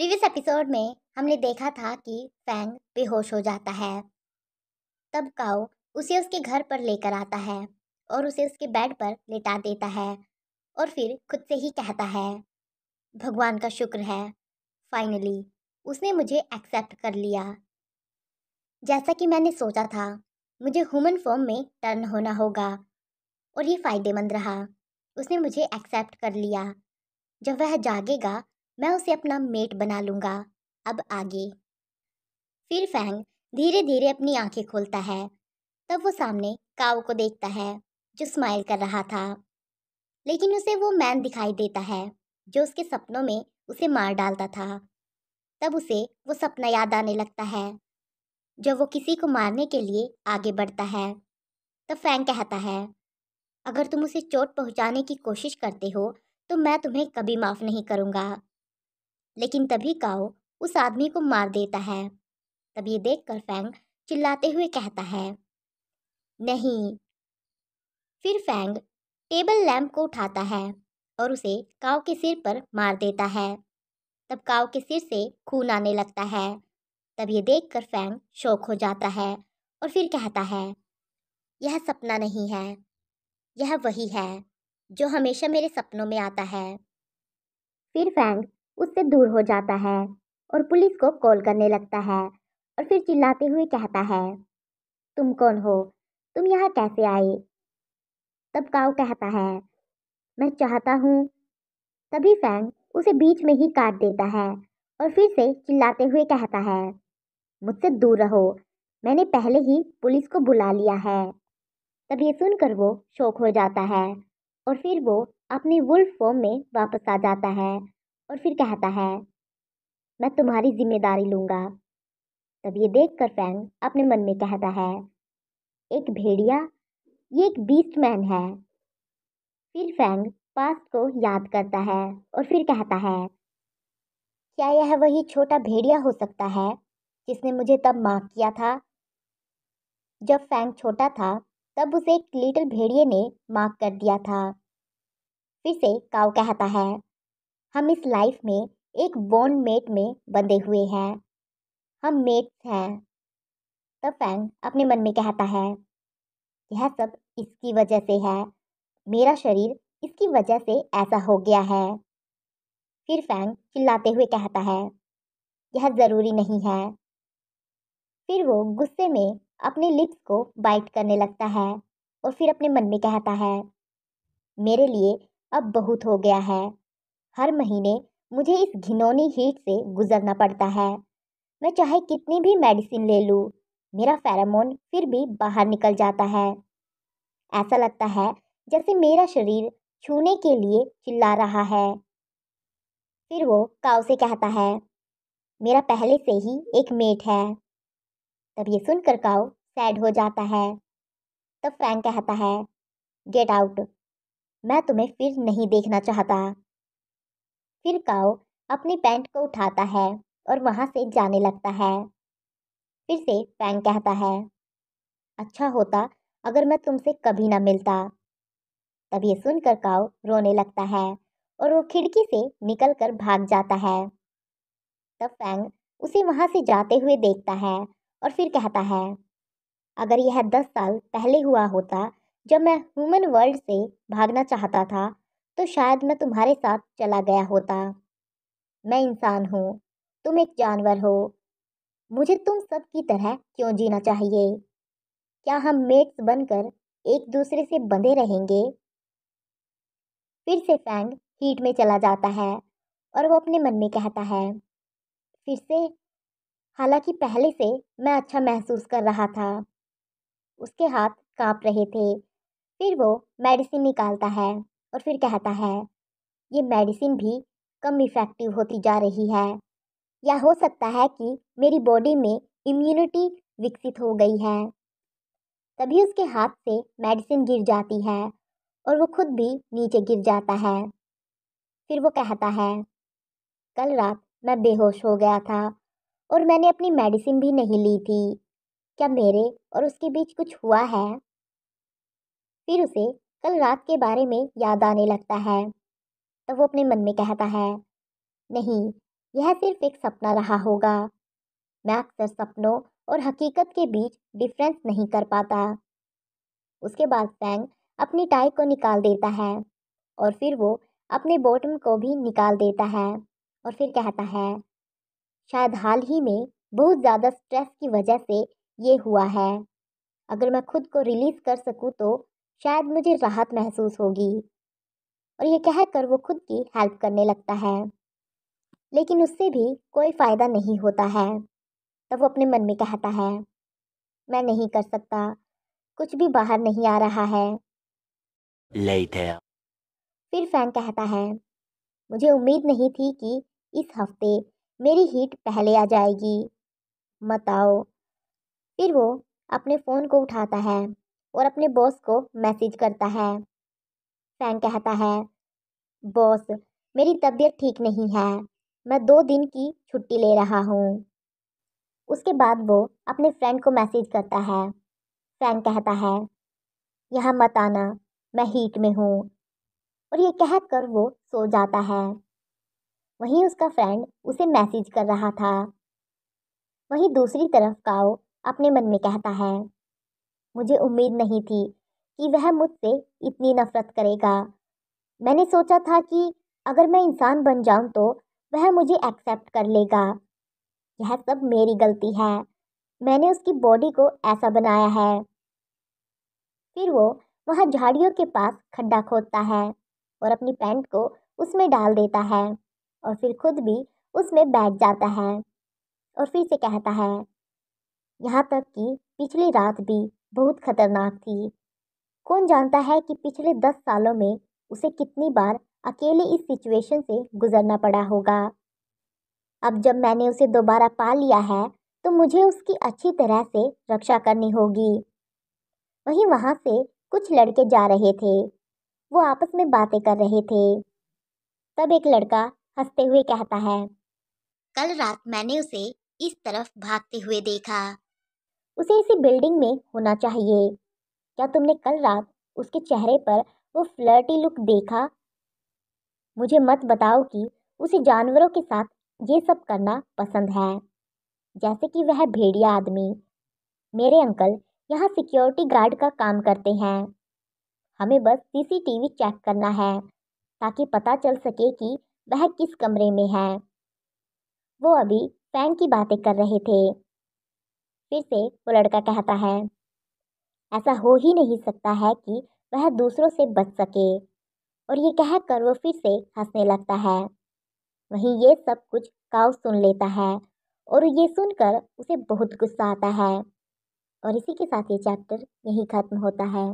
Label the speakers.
Speaker 1: Previous episode में हमने देखा था कि फैंग बेहोश हो जाता है। तब काओ उसे उसके घर पर लेकर आता है और उसे उसके बेड पर लेटा देता है और फिर खुद से ही कहता है, भगवान का शुक्र है, फाइनली उसने मुझे एक्सेप्ट कर लिया। जैसा कि मैंने सोचा था, मुझे ह्यूमन फॉर्म में टर्न होना होगा और ये फ़ायदेमंद रहा। उसने मुझे एक्सेप्ट कर लिया। जब वह जागेगा मैं उसे अपना मेट बना लूँगा। अब आगे। फिर फैंग धीरे धीरे अपनी आंखें खोलता है। तब वो सामने काऊ को देखता है जो स्माइल कर रहा था, लेकिन उसे वो मैन दिखाई देता है जो उसके सपनों में उसे मार डालता था। तब उसे वो सपना याद आने लगता है जब वो किसी को मारने के लिए आगे बढ़ता है। तब फैंग कहता है, अगर तुम उसे चोट पहुंचाने की कोशिश करते हो तो मैं तुम्हें कभी माफ़ नहीं करूँगा। लेकिन तभी काऊ उस आदमी को मार देता है। तब ये देखकर फैंग चिल्लाते हुए कहता है, नहीं। फिर फैंग टेबल लैंप को उठाता है और उसे काऊ के सिर पर मार देता है। तब काऊ के सिर से खून आने लगता है। तब ये देखकर फैंग शॉक हो जाता है और फिर कहता है, यह सपना नहीं है, यह वही है जो हमेशा मेरे सपनों में आता है। फिर फैंग उससे दूर हो जाता है और पुलिस को कॉल करने लगता है और फिर चिल्लाते हुए कहता है, तुम कौन हो? तुम यहाँ कैसे आए? तब काऊ कहता है, मैं चाहता हूँ। तभी फैंग उसे बीच में ही काट देता है और फिर से चिल्लाते हुए कहता है, मुझसे दूर रहो, मैंने पहले ही पुलिस को बुला लिया है। तब ये सुनकर वो शॉक हो जाता है और फिर वो अपनी वुल्फ फॉर्म में वापस आ जाता है और फिर कहता है, मैं तुम्हारी जिम्मेदारी लूँगा। तब ये देखकर फैंग अपने मन में कहता है, एक भेड़िया? ये एक बीस्ट मैन है। फिर फैंग पास्ट को याद करता है और फिर कहता है, क्या यह वही छोटा भेड़िया हो सकता है जिसने मुझे तब माफ किया था? जब फैंग छोटा था तब उसे एक लिटिल भेड़िए ने माफ कर दिया था। फिर से काऊ कहता है, हम इस लाइफ में एक बॉन्ड मेट में बंधे हुए हैं, हम मेट्स हैं। तब फैंग अपने मन में कहता है, यह सब इसकी वजह से है, मेरा शरीर इसकी वजह से ऐसा हो गया है। फिर फैंग चिल्लाते हुए कहता है, यह ज़रूरी नहीं है। फिर वो गुस्से में अपने लिप्स को बाइट करने लगता है और फिर अपने मन में कहता है, मेरे लिए अब बहुत हो गया है। हर महीने मुझे इस घिनौनी हीट से गुजरना पड़ता है। मैं चाहे कितनी भी मेडिसिन ले लूँ, मेरा फेरोमोन फिर भी बाहर निकल जाता है। ऐसा लगता है जैसे मेरा शरीर छूने के लिए चिल्ला रहा है। फिर वो काऊ से कहता है, मेरा पहले से ही एक मेट है। तब ये सुनकर काऊ सैड हो जाता है। तब फ्रैंक कहता है, गेट आउट, मैं तुम्हें फिर नहीं देखना चाहता। फिर काऊ अपनी पैंट को उठाता है और वहां से जाने लगता है। फिर से फ्रैंक कहता है, अच्छा होता अगर मैं तुमसे कभी ना मिलता। तब ये सुनकर काऊ रोने लगता है और वो खिड़की से निकलकर भाग जाता है। तब फैंग उसे वहां से जाते हुए देखता है और फिर कहता है, अगर यह 10 साल पहले हुआ होता जब मैं ह्यूमन वर्ल्ड से भागना चाहता था तो शायद मैं तुम्हारे साथ चला गया होता। मैं इंसान हूँ, तुम एक जानवर हो। मुझे तुम सब की तरह क्यों जीना चाहिए? क्या हम मेट्स बनकर एक दूसरे से बंधे रहेंगे? फिर से फैंग हीट में चला जाता है और वो अपने मन में कहता है, फिर से। हालांकि पहले से मैं अच्छा महसूस कर रहा था। उसके हाथ कांप रहे थे। फिर वो मेडिसिन निकालता है और फिर कहता है, ये मेडिसिन भी कम इफ़ेक्टिव होती जा रही है, या हो सकता है कि मेरी बॉडी में इम्यूनिटी विकसित हो गई है। तभी उसके हाथ से मेडिसिन गिर जाती है और वो खुद भी नीचे गिर जाता है। फिर वो कहता है, कल रात मैं बेहोश हो गया था और मैंने अपनी मेडिसिन भी नहीं ली थी। क्या मेरे और उसके बीच कुछ हुआ है? फिर उसे कल रात के बारे में याद आने लगता है। तब वो अपने मन में कहता है, नहीं, यह सिर्फ एक सपना रहा होगा। मैं अक्सर सपनों और हकीकत के बीच डिफरेंस नहीं कर पाता। उसके बाद फैंग अपनी टाई को निकाल देता है और फिर वो अपने बॉटम को भी निकाल देता है और फिर कहता है, शायद हाल ही में बहुत ज़्यादा स्ट्रेस की वजह से ये हुआ है। अगर मैं खुद को रिलीज़ कर सकूँ तो शायद मुझे राहत महसूस होगी। और ये कहकर वो खुद की हेल्प करने लगता है, लेकिन उससे भी कोई फ़ायदा नहीं होता है। तब वो अपने मन में कहता है, मैं नहीं कर सकता, कुछ भी बाहर नहीं आ रहा है।
Speaker 2: Later.
Speaker 1: फिर फैंग कहता है, मुझे उम्मीद नहीं थी कि इस हफ्ते मेरी हीट पहले आ जाएगी, मत आओ। फिर वो अपने फ़ोन को उठाता है और अपने बॉस को मैसेज करता है। फैंग कहता है, बॉस, मेरी तबीयत ठीक नहीं है, मैं 2 दिन की छुट्टी ले रहा हूँ। उसके बाद वो अपने फ्रेंड को मैसेज करता है। फैंग कहता है, यहाँ मत आना, मैं हीट में हूँ। और ये कहकर वो सो जाता है। वहीं उसका फ्रेंड उसे मैसेज कर रहा था। वहीं दूसरी तरफ काओ अपने मन में कहता है, मुझे उम्मीद नहीं थी कि वह मुझसे इतनी नफरत करेगा। मैंने सोचा था कि अगर मैं इंसान बन जाऊं तो वह मुझे एक्सेप्ट कर लेगा। यह सब मेरी गलती है, मैंने उसकी बॉडी को ऐसा बनाया है। फिर वो वहाँ झाड़ियों के पास खड्डा खोदता है और अपनी पैंट को उसमें डाल देता है और फिर खुद भी उसमें बैठ जाता है और फिर से कहता है, यहाँ तक कि पिछली रात भी बहुत खतरनाक थी। कौन जानता है कि पिछले 10 सालों में उसे कितनी बार अकेले इस सिचुएशन से गुजरना पड़ा होगा। अब जब मैंने उसे दोबारा पा लिया है तो मुझे उसकी अच्छी तरह से रक्षा करनी होगी। वहीं वहां से कुछ लड़के जा रहे थे। वो आपस में बातें कर रहे थे। तब एक लड़का हंसते हुए कहता है, कल रात मैंने उसे इस तरफ भागते हुए देखा। उसे इसी बिल्डिंग में होना चाहिए। क्या तुमने कल रात उसके चेहरे पर वो फ्लर्टी लुक देखा? मुझे मत बताओ कि उसे जानवरों के साथ ये सब करना पसंद है, जैसे कि वह भेड़िया आदमी। मेरे अंकल यहाँ सिक्योरिटी गार्ड का काम करते हैं। हमें बस सीसीटीवी चेक करना है ताकि पता चल सके कि वह किस कमरे में है। वो अभी फैंग की बातें कर रहे थे। फिर से वो लड़का कहता है, ऐसा हो ही नहीं सकता है कि वह दूसरों से बच सके। और ये कहकर वो फिर से हंसने लगता है। वहीं ये सब कुछ काऊ सुन लेता है और ये सुनकर उसे बहुत गुस्सा आता है। और इसी के साथ ये चैप्टर यहीं खत्म होता है।